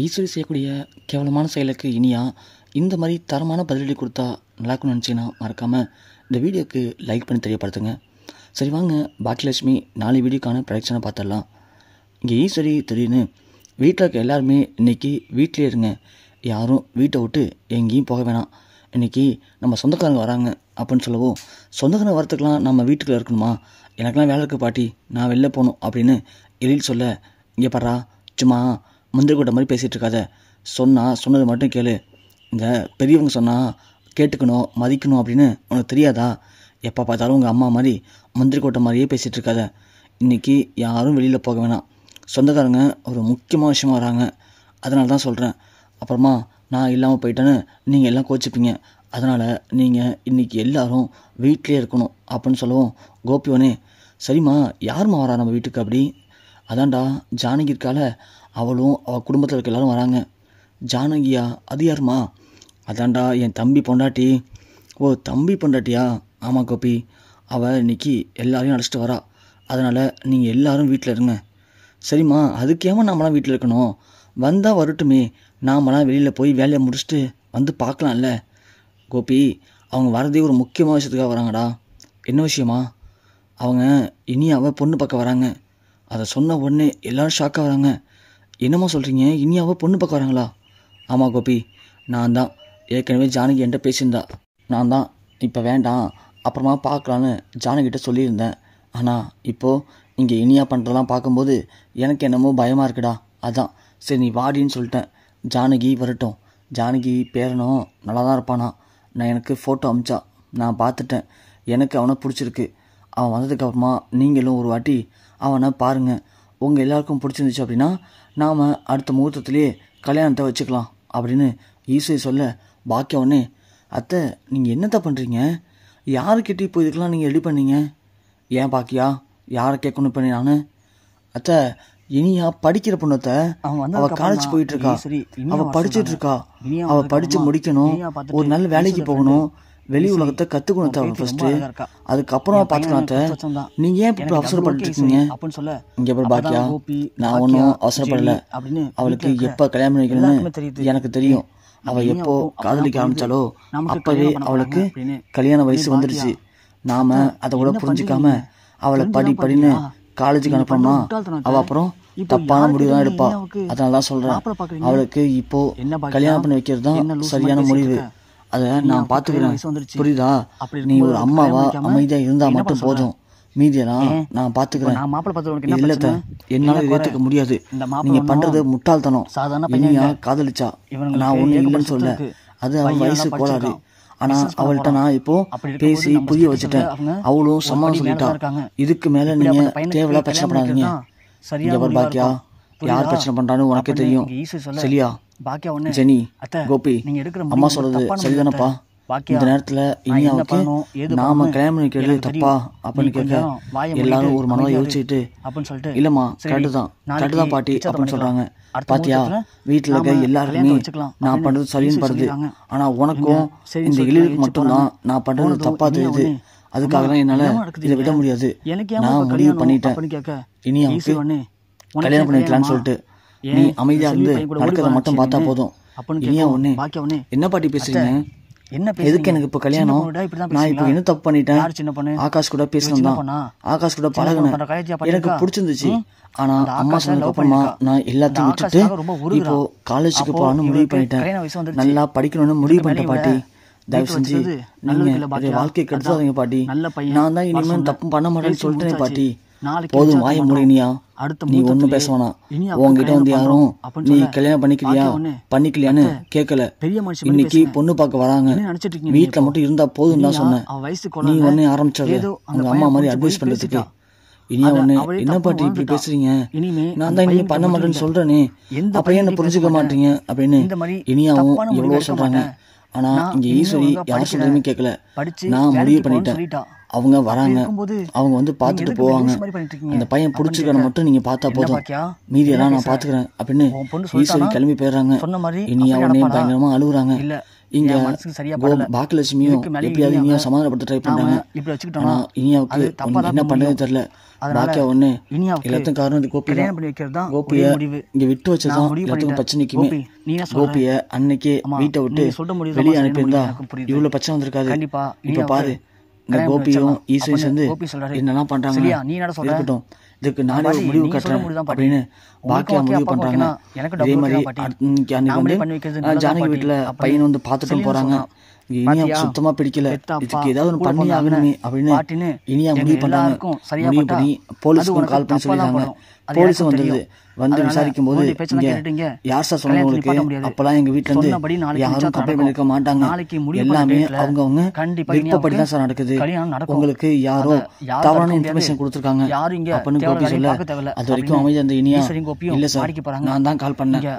ஈஸ்வரி செய்யக்கூடிய கேவலமான செயலுக்கு இனியா இந்த மாதிரி தரமான பதிலடி கொடுத்தா நல்லாக்குன்னு நினச்சிங்கன்னா மறக்காமல் இந்த வீடியோக்கு லைக் பண்ணி தெரியப்படுத்துங்க. சரி வாங்க, பாக்கியலட்சுமி 4 வீடியோக்கான ப்ரொடக்ஷனை பார்த்துடலாம். இங்கே ஈஸ்வரி திடீர்னு வீட்டில் இருக்க எல்லாருமே இன்றைக்கி வீட்டிலே இருங்க, யாரும் வீட்டை விட்டு எங்கேயும் போக வேணாம், இன்றைக்கி நம்ம சொந்தக்காரங்க வராங்க அப்படின்னு சொல்லவும், சொந்தக்காரங்க வரத்துக்கெலாம் நம்ம வீட்டுக்குள்ளே இருக்கணுமா, எனக்கெல்லாம் வேலை இருக்குது பாட்டி, நான் வெளில போகணும் அப்படின்னு எழில் சொல்ல, இங்கே பாடுறா, சும்மா முந்திரி கூட்ட மாதிரி பேசிகிட்டு இருக்காத, சொன்னது மட்டும் கேளு, இந்த பெரியவங்க சொன்னால் கேட்டுக்கணும் மதிக்கணும் அப்படின்னு உனக்கு தெரியாதா, எப்போ பார்த்தாலும் உங்கள் அம்மா மாதிரி முந்திரி கூட்ட மாதிரியே பேசிகிட்டு இருக்காத, இன்றைக்கி யாரும் வெளியில் போக வேணாம், சொந்தக்காரங்க ஒரு முக்கியமான விஷயமா வராங்க, அதனால தான் சொல்கிறேன், அப்புறமா நான் இல்லாமல் போயிட்டேன்னு நீங்கள் எல்லாம் கோச்சிப்பீங்க, அதனால் நீங்கள் இன்றைக்கி எல்லோரும் வீட்டிலே இருக்கணும் அப்படின்னு சொல்லவும், கோபியோனே சரிம்மா யாரும்மா வரா நம்ம வீட்டுக்கு அப்படி, அதான்டா ஜானகி இருக்கால, அவளும் அவள் குடும்பத்தில் இருக்க எல்லாரும் வராங்க. ஜானகியா, அது யாருமா, அதான்டா என் தம்பி பொண்டாட்டி. ஓ தம்பி பொண்டாட்டியா, ஆமாம் கோபி, அவள் இன்னைக்கு எல்லாரையும் அழைச்சிட்டு வரா, அதனால் நீங்கள் எல்லோரும் வீட்டில் இருங்க. சரிம்மா அதுக்கு ஏமா நாமலாம் வீட்டில் இருக்கணும், வந்தால் வரட்டுமே, நாமலாம் வெளியில் போய் வேலையை முடிச்சுட்டு வந்து பார்க்கலாம்ல. கோபி, அவங்க வரதே ஒரு முக்கியமான விஷயத்துக்காக வராங்கடா. என்ன விஷயமா, அவங்க இனியாவை பொண்ணு பார்க்க வராங்க. அதை சொன்ன உடனே எல்லோரும் ஷாக்காக வராங்க. என்னம்மா சொல்கிறீங்க, இனியாவை பொண்ணு பார்க்க வராங்களா? ஆமாம் கோபி, நான் தான் ஏற்கனவே ஜானகி என்கிட்ட பேசியிருந்தா, நான் தான் இப்போ வேண்டாம் அப்புறமா பார்க்கலான்னு ஜானகிட்ட சொல்லியிருந்தேன். ஆனால் இப்போது இங்கே இனியா பண்ணுறதெல்லாம் பார்க்கும்போது எனக்கு என்னமோ பயமாக இருக்குடா, அதான் சரி நீ வாடின்னு சொல்லிட்டேன். ஜானகி வரட்டும், ஜானகி பேரனும் நல்லா தான் இருப்பானா, நான் எனக்கு ஃபோட்டோ அமிச்சா, நான் பார்த்துட்டேன், எனக்கு அவனை பிடிச்சிருக்கு, அவன் வந்ததுக்கப்புறமா நீங்களும் ஒரு வாட்டி அவனை பாருங்கள், உங்கள் எல்லாருக்கும் பிடிச்சிருந்துச்சு அப்படின்னா நாம் அடுத்த முகூர்த்தத்திலே கல்யாணத்தை வச்சுக்கலாம் அப்படின்னு ஈஸ்வரி சொல்ல, பாக்கியா உடனே அத்தை நீங்கள் என்னத்தை பண்ணுறீங்க, யாருக்கிட்டே இப்போ இதுக்கெல்லாம் நீங்கள் ரெடி பண்ணீங்க, ஏன் பாக்கியா யாரை கேட்கணும் பண்ணி நான், அத்தை இனியா படிக்கிற பொண்ணத்தை, அவள் காலேஜ் போயிட்டுருக்கா, அவள் படிச்சுட்டு இருக்கா, அவள் படித்து முடிக்கணும், ஒரு நல்ல வேலைக்கு போகணும், வெளி உலகத்தை கற்றுக்கணும் தவிர ஃபஸ்ட்டு, அதுக்கப்புறமா பார்த்துக்கலாம். நீங்கள் ஏன் இப்போ அவசரப்பட்டு இருக்கீங்க அப்படின்னு சொல்ல, இங்கே அப்புறம் பாக்கியா நான் ஒன்றும் அவசரப்படலை, அவளுக்கு எப்போ கல்யாணம் பண்ணிக்கணும்னு எனக்கு தெரியும், அவள் எப்போ காதலிக்க ஆரம்பித்தாலோ அப்போவே அவளுக்கு கல்யாண வயசு வந்துடுச்சு, நாம் அதை கூட புரிஞ்சிக்காம அவளை படின்னு காலேஜுக்கு அனுப்பணும்னா அவள் அப்புறம் தப்பான முடிவு தான் எடுப்பா, அதனால தான் சொல்கிறேன், அவளுக்கு இப்போது கல்யாணம் பண்ணி வைக்கிறது தான் சரியான முடிவு, அதை நான் பார்த்துக்கிறேன், புரியுதா, நீ ஒரு அம்மாவா அமைதியாக இருந்தால் மட்டும் போதும், மீதியெல்லாம் நான் பார்த்துக்கிறேன். இல்லத்த என்னால் ஏற்றுக்க முடியாது, நீங்கள் பண்ணுறது முட்டாள்தனம், இனியா காதலிச்சா நான் ஒன்றும் இல்லைன்னு சொல்ல, அது அவன் வயசு கோளாறு, ஆனால் அவள்கிட்ட நான் இப்போது பேசி புரிய வச்சுட்டேன், அவளும் சமாளம் சொல்லிட்டா, இதுக்கு மேலே நீங்கள் தேவையில்லா பிரச்சனை பண்ணாதீங்க. இங்கே ஒரு பாக்கியா யார் பிரச்சனை பண்ணுறான்னு உனக்கே தெரியும், சரியா ஜெனி, கோபி, அம்மா சொல்கிறது சரிதானப்பா, இந்த நேரத்தில் இனியாவுக்கு நாம கல்யாணம் பண்ணிக்கிறது தப்பா அப்படின்னு கேட்க, எல்லாரும் ஒரு மனதை யோசிச்சுட்டு இல்லைம்மா கரெக்டு தான் பாட்டி அப்படின்னு சொல்கிறாங்க. பாத்தியா வீட்டில் இருக்க எல்லாருக்குமே நான் பண்ணுறது சரின்னு படுது, ஆனால் உனக்கும் இந்த எழிலுக்கு மட்டும்தான் நான் பண்ணுறது தப்பா தெரியுது, அதுக்காக தான் என்னால் இதை விட முடியாது, நான் முடிவு பண்ணிட்டேன், இனியாவுக்கு கல்யாணம் பண்ணிக்கலான்னு சொல்லிட்டு நீ அமைதியாக இருந்து நடக்கிறத மட்டும் பார்த்தா போதும். இனியா ஒன்று என்ன பாட்டி பேசுறீங்க, எதுக்கு எனக்கு இப்போ கல்யாணம், நான் இப்போ என்ன தப்பு பண்ணிட்டேன், ஆகாஷ் கூட பேசணும் தான், ஆகாஷ் கூட பழகினேன், எனக்கு பிடிச்சிருந்துச்சு, ஆனால் அம்மா சொன்னதுக்கு அப்புறமா நான் எல்லாத்தையும் விட்டுட்டு இப்போ காலேஜுக்கு போகலான்னு முடிவு பண்ணிட்டேன், நல்லா படிக்கணும்னு முடிவு பண்ணிட்டேன் பாட்டி, தயவு செஞ்சு நீங்கள் வாழ்க்கையை கெடுத்தாதீங்க பாட்டி, நான் தான் இனிமேல் தப்பு பண்ண மாட்டேன்னு சொல்லிட்டேன் பாட்டி, போதும் வாய முடியா, நீ ஒன்றும் பேச வேணாம், உங்ககிட்ட வந்து யாரும் நீ கல்யாணம் பண்ணிக்கலையான்னு கேட்கல, இன்னைக்கு பொண்ணு பார்க்க வராங்க, வீட்டில் மட்டும் இருந்தா போதும் தான் சொன்னேன், நீ ஒன்னே ஆரம்பிச்சது உங்க அம்மா மாதிரி அட்வைஸ் பண்றதுக்கு, இனியா ஒண்ணு என்ன பாட்டி இப்படி பேசுறீங்க, நான் தான் இனிமே பண்ண மாட்டேன்னு சொல்றேனே, அப்படியே என்ன புரிஞ்சுக்க மாட்டீங்க அப்படின்னு இனியாவும் எவ்வளவோ சொல்றாங்க, ஆனா இங்க ஈஸ்வரி யார் சொல்றதுமே கேட்கல, நான் முடிவு பண்ணிட்டேன், அவங்க வராங்க, அவங்க வந்து பார்த்துட்டு போவாங்க. அந்த பையன் பிடிச்சிருக்கன மட்டும் நீங்க பார்த்தா போதும், மீதியெல்லாம் நான் பார்த்துக்கிறேன் அப்படின்னு ஈஸ்வரி கிளம்பி போயிடுறாங்க. இனியா உடனே பயங்கரமா அழுகுறாங்க. இங்க பாக்கியலட்சுமியும் எப்படியாவது இனியா சமாதானப்படுத்த ட்ரை பண்றாங்க. ஆனா இனியாவுக்கு என்ன பண்றதுன்னு தெரியல. பாக்கியா ஒண்ணு எல்லாத்துக்கும் காரணம் இந்த கோபி தான். கோபிய இங்க விட்டு வச்சதான் எல்லாத்துக்கும் பிரச்சனைக்குமே. கோபிய அன்னைக்கே வீட்டை விட்டு வெளியே அனுப்பியிருந்தா இவ்வளவு பிரச்சனை வந்திருக்காது. இப்ப பாரு, இந்த கோபியும் ஈஸ்வரி சேர்ந்து என்னெல்லாம் பண்றாங்க. இருக்கட்டும், இதுக்கு நானே ஒரு முடிவு கட்டுறேன் அப்படின்னு பாக்கியா முடிவு பண்றாங்க. இதே மாதிரி அன்னைக்கு வந்து ஜானகி வீட்டுல பையன் வந்து பார்த்துட்டும் போறாங்க. இனியா சுத்தமா பிடிக்கல, இதுக்கு ஏதாவது ஒன்று பண்ணி ஆகணுமே அப்படின்னு இனியா முடிவு பண்றாங்க. முடிவு பண்ணி போலீஸுக்கும் கால் பண்ணி சொல்லிடுறாங்க. போலீஸும் வந்தது. வந்து விசாரிக்கும் போது இங்க யார் சார் சொன்னவங்களுக்கு அப்பெல்லாம் எங்க வீட்டுல இருந்து யாரும் கம்ப்ளைண்ட் பண்ணிருக்க மாட்டாங்க. எல்லாமே அவங்க விருப்பப்படி தான் சார் நடக்குது. உங்களுக்கு யாரோ தவறான இன்ஃபர்மேஷன் கொடுத்துருக்காங்க அப்படின்னு கோபி சொல்ல, அது வரைக்கும் அமைதி அந்த இனியா இல்ல சார், நான் தான் கால் பண்ணேன்,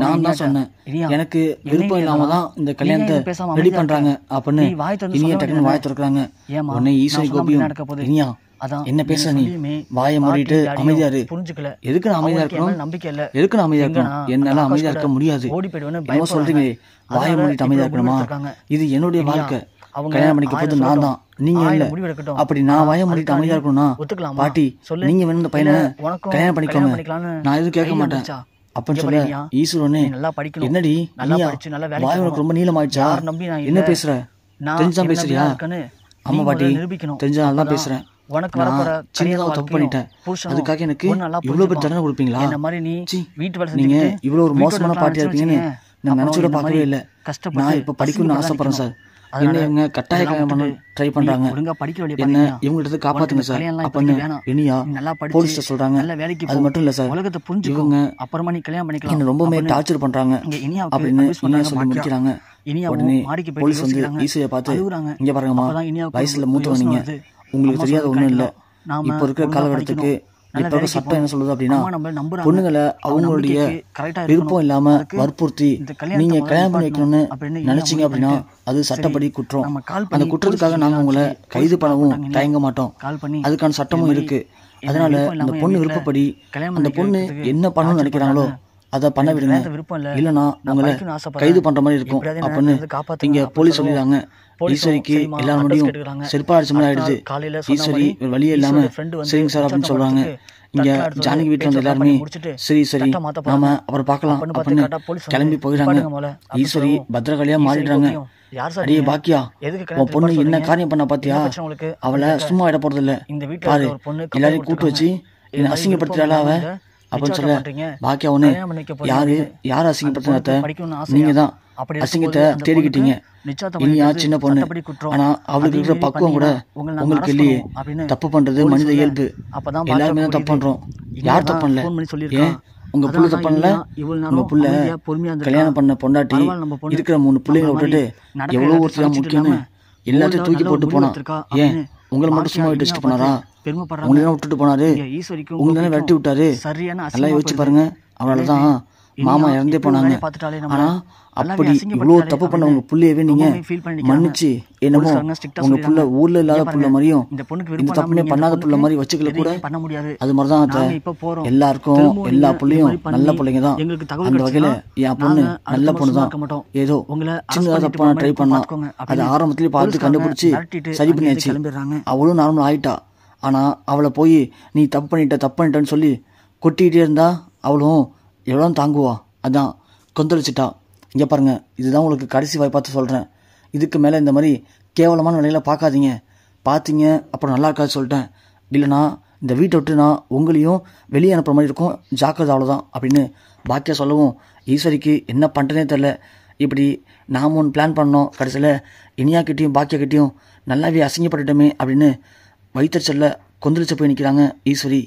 நான் தான் சொன்னேன், எனக்கு விருப்பம் இல்லாம தான் இந்த கல்யாணத்தை ரெடி பண்றாங்க அப்படின்னு இனியா டக்குன்னு வாய திறக்கிறாங்க. உடனே ஈஸ்வரி கோபியும் இனியா என்ன பேச, நீ வாயை மூடிட்டு அமைதியாரு. எதுக்கு நான் அமைதியா இருக்கணும்? எதுக்கு நான் அமைதியா இருக்கணும்? என்னால அமைதியா இருக்க முடியாது. என்ன சொல்றீங்க? வாயை மூடிட்டு அமைதியா இருக்கணுமா? இது என்னுடைய வாழ்க்கை. கல்யாணம் பண்ணிக்க போது நான் தான், நீங்க இல்ல. அப்படி நான் வாயை மூடிட்டு அமைதியா இருக்கணும்னா பாட்டி நீங்க வேணும் இந்த பையனை கல்யாணம் பண்ணிக்கோங்க, நான் எதுவும் கேட்க மாட்டேன் அப்படின்னு சொல்ல ஈஸ்வரனே, என்னடி வாய் உனக்கு ரொம்ப நீளமாயிடுச்சா? என்ன பேசுற? தெரிஞ்சுதான் பேசுறியா? அம்மா பாட்டி தெரிஞ்சதால தான் பேசுறேன். சின்னதாக தப்பு பண்ணிட்டேன், அதுக்காக எனக்கு இவ்வளவு பேர் தண்டனை கொடுப்பீங்களா? நீங்க இவ்வளவு ஒரு மோசமான பாட்டியா இருக்கீங்கன்னு நான் நினைச்சுட பார்க்கவே இல்லை. நான் இப்ப படிக்கணும்னு ஆசைப்படுறேன் சார். என்ன இவங்க கட்டாய கல்யாணம் பண்ண ட்ரை பண்றாங்க, என்ன இவங்கள்ட்ட காப்பாத்துங்க சார் அப்படின்னு இனியா போலீஸ்ல சொல்றாங்க. அது மட்டும் இல்ல சார், இவங்க என்ன ரொம்பவே டார்ச்சர் பண்றாங்க அப்படின்னு இனியா சொல்லி முடிக்கிறாங்க. உடனே போலீஸ் வந்து ஈஸியா பார்த்து, இங்க பாருங்கம்மா, வயசுல மூத்தவங்க நீங்க, உங்களுக்கு தெரியாத ஒண்ணும் இல்ல. இப்ப இருக்கிற காலகட்டத்துக்கு இப்ப இருக்க சட்டம் என்ன சொல்லுது அப்படின்னா, பொண்ணுங்களை அவங்களுடைய விருப்பம் இல்லாம வற்புறுத்தி நீங்க கல்யாணம் பண்ணி வைக்கணும்னு நினைச்சீங்க அப்படின்னா அது சட்டப்படி குற்றம். அந்த குற்றத்துக்காக நாங்க உங்களை கைது பண்ணவும் தயங்க மாட்டோம். அதுக்கான சட்டமும் இருக்கு. அதனால அந்த பொண்ணு விருப்பப்படி அந்த பொண்ணு என்ன பண்ணணும்னு நினைக்கிறாங்களோ அதை பண்ண விடுங்க, இல்லைன்னா உங்களை கைது பண்ற மாதிரி இருக்கும் அப்படின்னு இங்க போலீஸ் சொல்லிடுறாங்க. ஈஸ்வரிக்கு எல்லாரும் முடியும் செருப்பாடிச்ச மாதிரி ஆயிடுது. ஈஸ்வரி வழியே இல்லாம சரிங்க சார் அப்படின்னு சொல்றாங்க. இங்க ஜானகி வீட்டுல வந்து எல்லாருமே சரி சரி நாம அப்புறம் பார்க்கலாம் அப்படின்னு கிளம்பி போயிடுறாங்க. ஈஸ்வரி பத்திரகாளியா மாறிடுறாங்க. அடியே பாக்கியா, உன் பொண்ணு என்ன காரியம் பண்ண பாத்தியா? அவளை சும்மா விட போறது இல்ல பாரு, எல்லாரையும் கூட்டு வச்சு என்ன அசிங்கப்படுத்துறாளா அவ அப்படின்னு சொல்ல, பாக்கியா ஒண்ணு யாரு அசிங்கப்படுத்தின? நீங்க தான் அசிங்கத்தை தேடிக்கிட்டீங்க. இனியா சின்ன பொண்ணு, ஆனா அவளுக்கு இருக்கிற பக்குவம் கூட உங்களுக்கு இல்லையே. தப்பு பண்றது மனித இயல்பு, எல்லாருமே தான் தப்பு பண்றோம். யார் தப்பு பண்ணல? ஏன் உங்க புள்ள தப்பு பண்ணல? உங்க புள்ள கல்யாணம் பண்ண பொண்டாட்டி இருக்கிற 3 பிள்ளைங்களை விட்டுட்டு எவ்வளவு ஒருத்தர் முக்கியம்னு எல்லாத்தையும் தூக்கி போட்டு போனா, ஏன் உங்களை மட்டும் சும்மா விட்டு வச்சுட்டு போனாரா? உங்களை விட்டுட்டு போனாரு, உங்களை விரட்டி விட்டாரு. நல்லா யோசிச்சு பாருங்க. அவனாலதான் மாமா இறந்தே போனாங்க. ஆனா அப்படி இவ்வளவு தப்பு பண்ண உங்க புள்ளையவே நீங்க மன்னிச்சு என்னமோ உங்க புள்ள ஊர்ல இல்லாத புள்ள மாதிரியும் இந்த தப்புமே பண்ணாத புள்ள மாதிரி வச்சுக்கல கூட. அது மாதிரிதான் எல்லாருக்கும் எல்லா புள்ளையும் நல்ல பிள்ளைங்க தான். அந்த வகையில என் பொண்ணு நல்ல பொண்ணு தான். ஏதோ சின்னதா தப்பான ட்ரை பண்ணா, அது ஆரம்பத்திலேயே பார்த்து கண்டுபிடிச்சு சரி பண்ணியாச்சு. அவளும் நார்மல் ஆயிட்டா. ஆனா அவளை போய் நீ தப்பு பண்ணிட்டேன்னு சொல்லி கொட்டிக்கிட்டே இருந்தா அவளும் எவ்வளோ தாங்குவா? அதான் கொந்தளிச்சிட்டா. இங்கே பாருங்க, இதுதான் உங்களுக்கு கடைசி வாய்ப்பாத்து சொல்கிறேன். இதுக்கு மேலே இந்த மாதிரி கேவலமான நிலையில பார்க்காதீங்க. பார்த்தீங்க அப்புறம் நல்லா இருக்காது சொல்லிட்டேன். இல்லைனா இந்த வீட்டை விட்டு நான் உங்களையும் வெளியே அனுப்புற மாதிரி இருக்கும், ஜாக்கிரதை, அவ்வளோதான் அப்படின்னு பாக்கியா சொல்லவும் ஈஸ்வரிக்கு என்ன பண்ணுறதே தெரில. இப்படி நாம் ஒன்று பிளான் பண்ணோம், கடைசியில் இனியாக்கிட்டையும் பாக்கியாக்கிட்டையும் நல்லாவே அசிங்கப்பட்டுட்டோமே அப்படின்னு வயிற்றுச்சல்ல கொந்தளிச்சு போய் நிற்கிறாங்க ஈஸ்வரி.